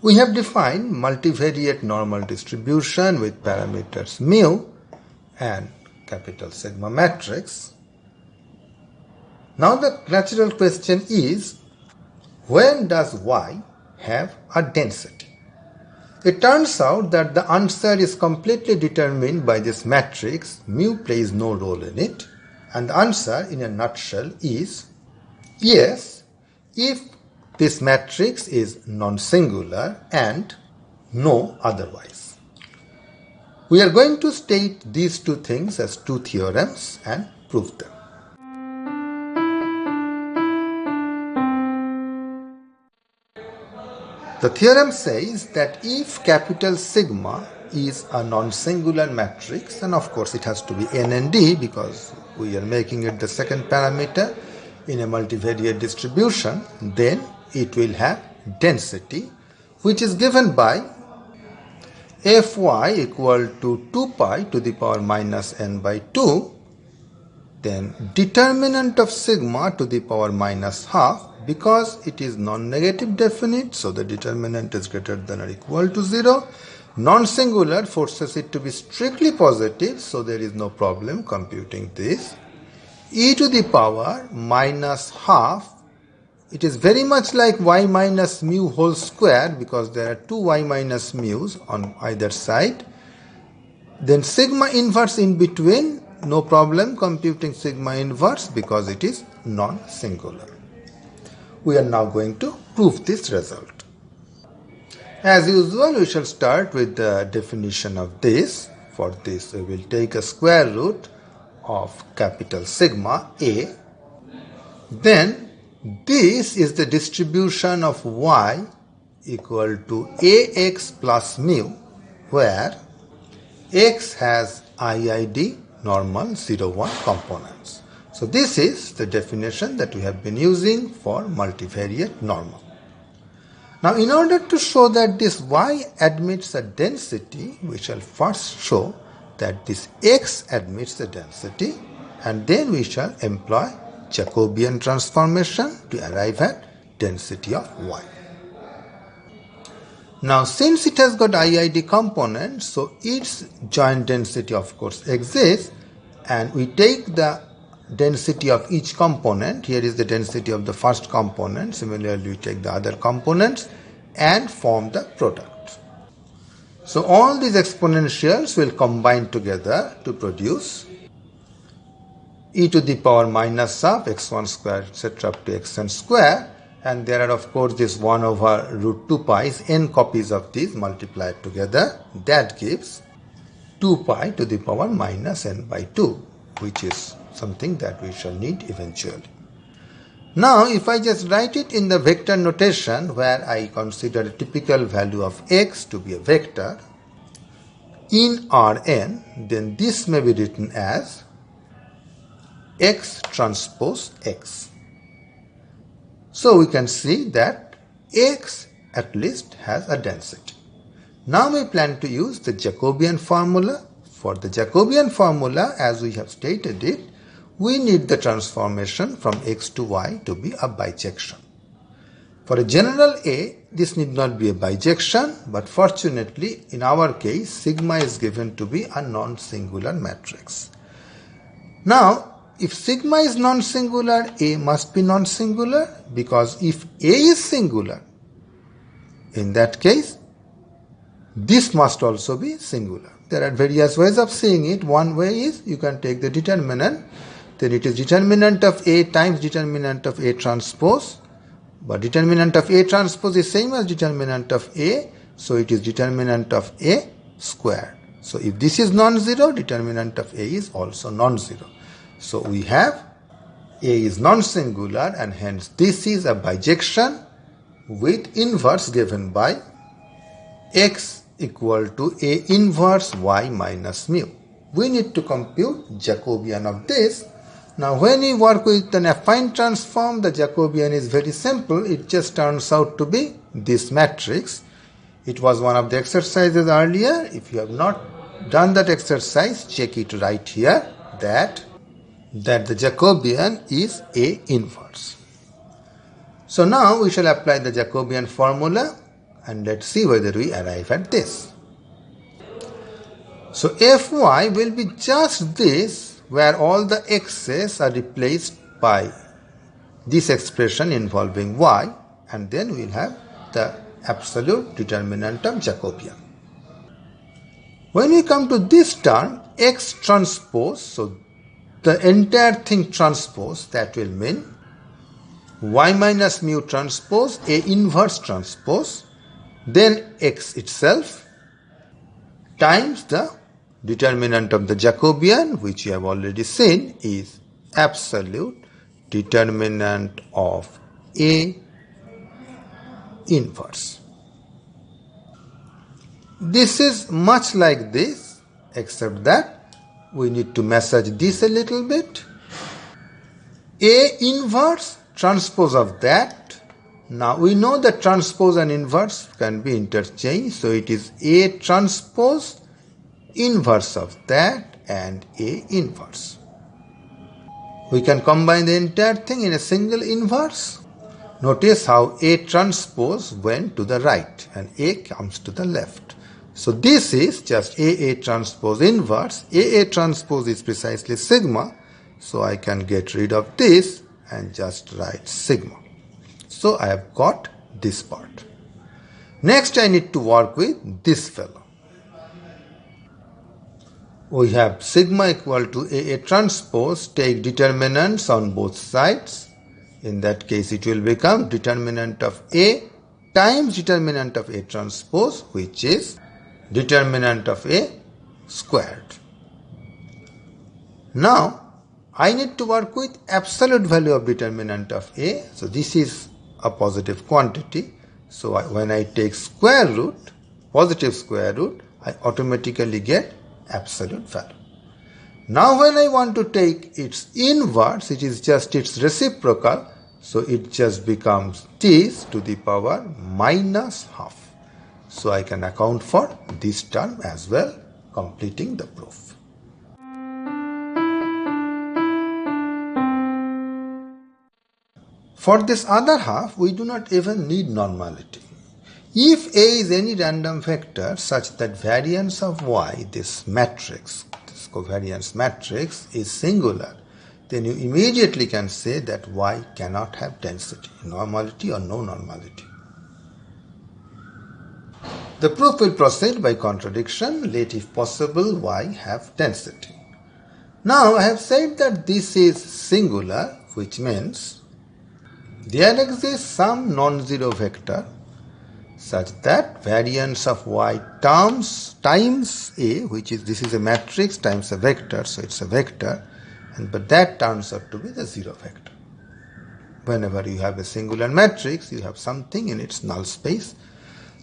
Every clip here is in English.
We have defined multivariate normal distribution with parameters mu and capital sigma matrix. Now the natural question is, when does Y have a density? It turns out that the answer is completely determined by this matrix. Mu plays no role in it, and the answer in a nutshell is yes, if this matrix is non-singular and no otherwise. We are going to state these two things as two theorems and prove them. The theorem says that if capital sigma is a non-singular matrix, and of course it has to be n and d because we are making it the second parameter in a multivariate distribution, then it will have density, which is given by Fy equal to 2 pi to the power minus n by 2, then determinant of sigma to the power minus half. Because it is non-negative definite, so the determinant is greater than or equal to 0. Non-singular forces it to be strictly positive, so there is no problem computing this. E to the power minus half, it is very much like y minus mu whole square because there are two y minus mu's on either side. Then sigma inverse in between, no problem computing sigma inverse because it is non-singular. We are now going to prove this result. As usual, we shall start with the definition of this. For this, we will take a square root of capital sigma A. Then, this is the distribution of y equal to ax plus mu, where x has IID normal 0, 1 components. So this is the definition that we have been using for multivariate normal. Now in order to show that this y admits a density, we shall first show that this x admits the density, and then we shall employ Jacobian transformation to arrive at density of y. Now since it has got IID components, so its joint density of course exists, and we take the density of each component. Here is the density of the first component. Similarly, we take the other components and form the product. So all these exponentials will combine together to produce e to the power minus of x1 square etc. up to xn square, and there are of course this 1 over root 2 pi is n copies of these multiplied together. That gives 2 pi to the power minus n by 2, which is something that we shall need eventually. Now if I just write it in the vector notation where I consider a typical value of x to be a vector in Rn, then this may be written as x transpose x. So we can see that x at least has a density. Now we plan to use the Jacobian formula. For the Jacobian formula, as we have stated it, we need the transformation from x to y to be a bijection. For a general A, this need not be a bijection, but fortunately in our case sigma is given to be a non-singular matrix. Now if sigma is non-singular, A must be non-singular, because if A is singular, in that case this must also be singular. There are various ways of seeing it. One way is you can take the determinant, then it is determinant of A times determinant of A transpose, but determinant of A transpose is same as determinant of A, so it is determinant of A squared. So if this is non-zero, determinant of A is also non-zero. So we have A is non-singular, and hence this is a bijection with inverse given by x equal to A inverse y minus mu. We need to compute Jacobian of this. Now when we work with an affine transform, the Jacobian is very simple. It just turns out to be this matrix. It was one of the exercises earlier. If you have not done that exercise, check it right here, that the Jacobian is A inverse. So now we shall apply the Jacobian formula, and let's see whether we arrive at this. So Fy will be just this, where all the x's are replaced by this expression involving y, and then we'll have the absolute determinant of Jacobian. When we come to this term, x transpose, so the entire thing transpose, that will mean y minus mu transpose A inverse transpose, then x itself times the determinant of the Jacobian, which you have already seen is absolute determinant of A inverse. This is much like this, except that we need to massage this a little bit. A inverse transpose of that. Now we know that transpose and inverse can be interchanged, so it is A transpose inverse of that and A inverse. We can combine the entire thing in a single inverse. Notice how A transpose went to the right and A comes to the left. So this is just A transpose inverse. A transpose is precisely sigma, so I can get rid of this and just write sigma. So I have got this part. Next I need to work with this fellow. We have sigma equal to A transpose, take determinants on both sides. In that case it will become determinant of A times determinant of A transpose, which is determinant of A squared. Now I need to work with absolute value of determinant of A. So this is a positive quantity. So when I take square root, positive square root, I automatically get absolute value. Now when I want to take its inverse, it is just its reciprocal, so it just becomes this to the power minus half. So I can account for this term as well, completing the proof. For this other half, we do not even need normality. If A is any random vector such that variance of y, this matrix, this covariance matrix, is singular, then you immediately can say that y cannot have density, normality or no normality. The proof will proceed by contradiction. Let, if possible, y have density. Now I have said that this is singular, which means there exists some non-zero vector such that variance of y times A, which is, this is a matrix times a vector, so it's a vector, but that turns out to be the zero vector. Whenever you have a singular matrix, you have something in its null space,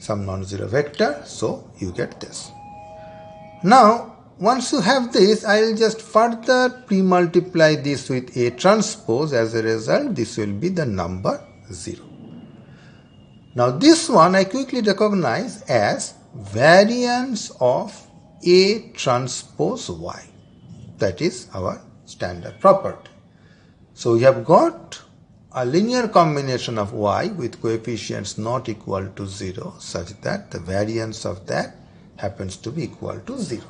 some non-zero vector, so you get this. Now once you have this, I will just further pre-multiply this with A transpose. As a result, this will be the number 0. Now this one I quickly recognize as variance of A transpose y. That is our standard property. So we have got a linear combination of y with coefficients not equal to 0 such that the variance of that happens to be equal to 0.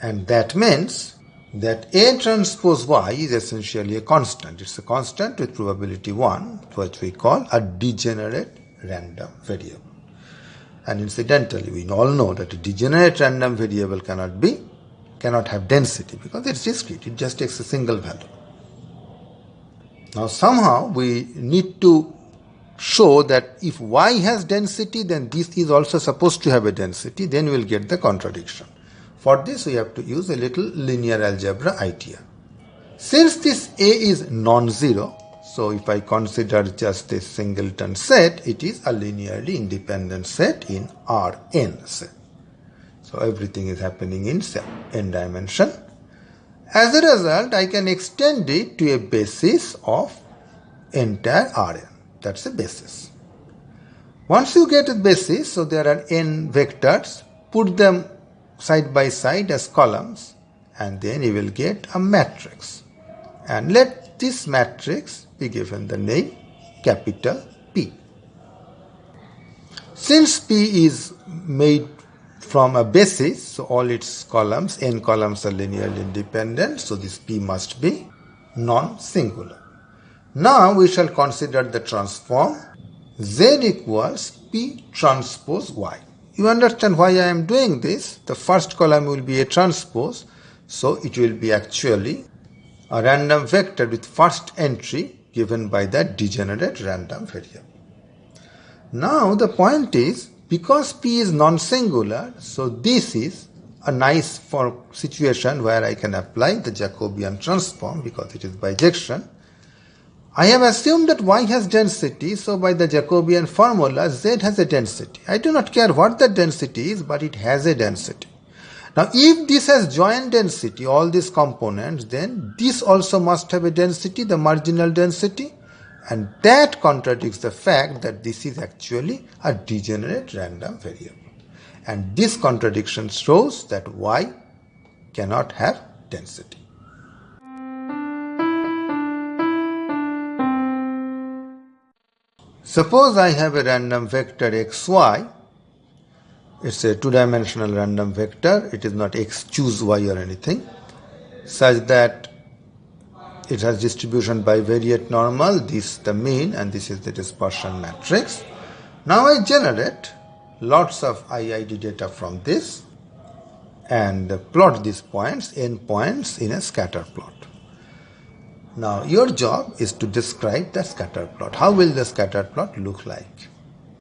And that means that A transpose y is essentially a constant. It's a constant with probability 1, which we call a degenerate random variable. And incidentally, we all know that a degenerate random variable cannot have density because it's discrete. It just takes a single value. Now somehow we need to show that if y has density, then this is also supposed to have a density, then we'll get the contradiction. For this we have to use a little linear algebra idea. Since this A is non-zero, so if I consider just a singleton set, it is a linearly independent set in Rn set. So everything is happening in n dimension. As a result, I can extend it to a basis of entire Rn. That's a basis. Once you get a basis, so there are n vectors, put them side by side as columns, and then you will get a matrix. And let this matrix be given the name capital P. Since P is made from a basis, so all its columns, n columns are linearly independent, so this P must be non-singular. Now we shall consider the transform Z equals P transpose Y. You understand why I am doing this? The first column will be a transpose, so it will be actually a random vector with first entry given by that degenerate random variable. Now the point is, because P is non-singular, so this is a nice situation where I can apply the Jacobian transform because it is bijection. I have assumed that Y has density, so by the Jacobian formula, Z has a density. I do not care what the density is, but it has a density. Now, if this has joint density, all these components, then this also must have a density, the marginal density, and that contradicts the fact that this is actually a degenerate random variable. And this contradiction shows that Y cannot have density. Suppose I have a random vector xy. It's a two-dimensional random vector. It is not x choose y or anything, such that it has distribution bivariate normal. This is the mean and this is the dispersion matrix. Now I generate lots of IID data from this and plot these points, n points, in a scatter plot. Now your job is to describe the scatter plot. How will the scatter plot look like?